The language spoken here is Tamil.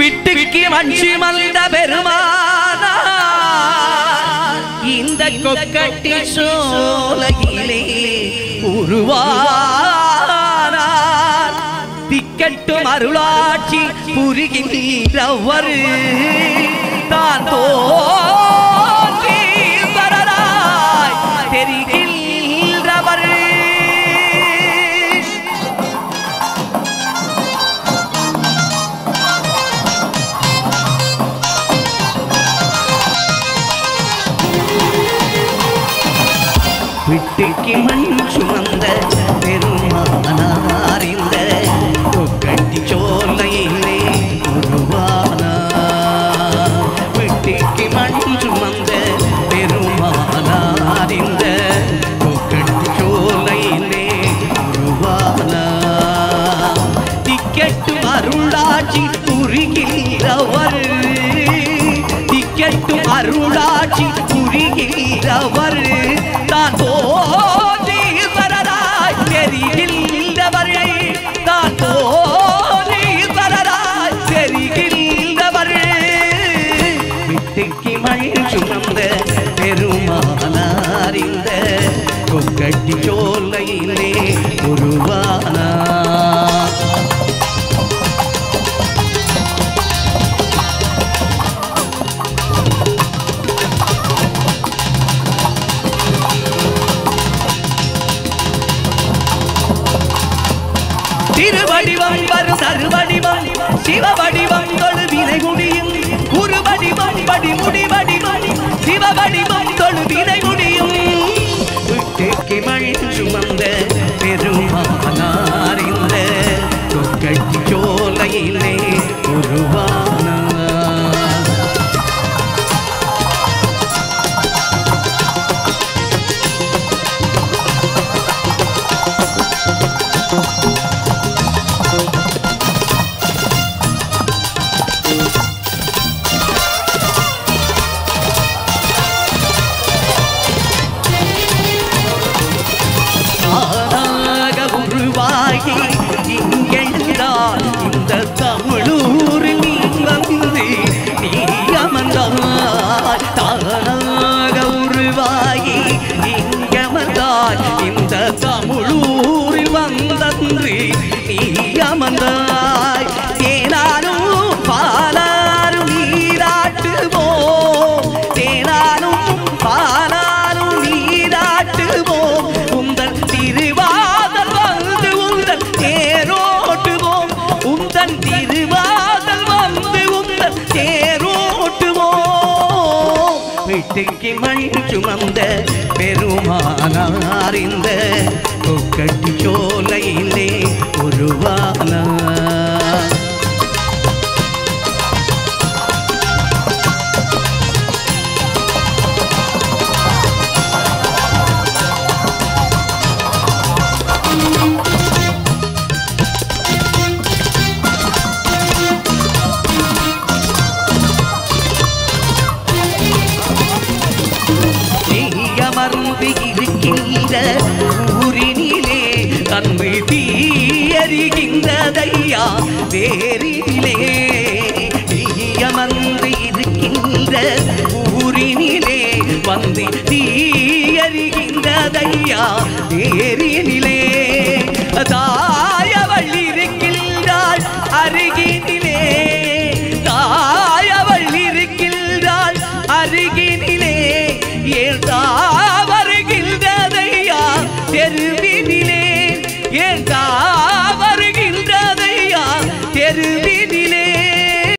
விட்டுக்கு மஞ்சு மல்த பெருமானா இந்த கொக்கட்டி சோலையிலே உருவானார் திக்கட்டும் அருளாட்சி புரிகின்றவர் தான் தோன்றி வரலாய் தெரிகின்றவர் விட்டுக்கு மண் சுமந்த பெருமானார் இந்த கொக்கட்டி சோலையிலே உருவானார் விட்டுக்கு மண் சுமந்த பெருமானார் இந்த கொக்கட்டி சோலையிலே உருவானார் திக்கட்டும் அருளாட்சி புரிகின்றவர் திக்கட்டும் அருளாட்சி புரிகின்றவர் தான் தோன்றி வரலாய் தெரிகின்றவர் தான் தோன்றி வரலாய் தெரிகின்றவர் விட்டுக்கு மண் சுமந்த பெருமானார் இந்த கொக்கட்டி சோலையிலே உருவானார் திருவடிவம் வரும் சர்வடிவம் சிவவடிவம் தொழு வினை முடியும் குருவடிவம் படி முடிவடிவம் சிவவடிவம் தொழு வினை முடியும் விட்டுக்கு மண் சுமந்த பெருமானார் இந்த கொக்கட்டி சோலையிலே உருவானார் இந்த தமிழூரில் நீ வந்து நீ அமர்ந்தாய் தானாக உருவாகி இங்கமர்ந்தாய் இந்த தமிழூரில் வந்தன்று நீ அமர்ந்தாய் தேனாலும் பாலாரும் நீராட்டுவோம் தேனாலும் பாலாரும் நீராட்டுவோம் உந்தன் திருவாதல் வந்து உந்தன் தேரோட்டுவோம் உந்தன் திருவாதல் வந்து உந்தன் தேரோட்டுவோம் விட்டுக்கு மண் சுமந்த பெருமானார் இந்த கொக்கட்டி சோலையிலே உருவானார் இருக்கின்ற ஊரினிலே தன்மை தீயறிகின்றதையா வேரினிலே தீயமர்ந்து இருக்கின்ற ஊரினிலே வந்து தீயறிகின்றதையா வேரினிலே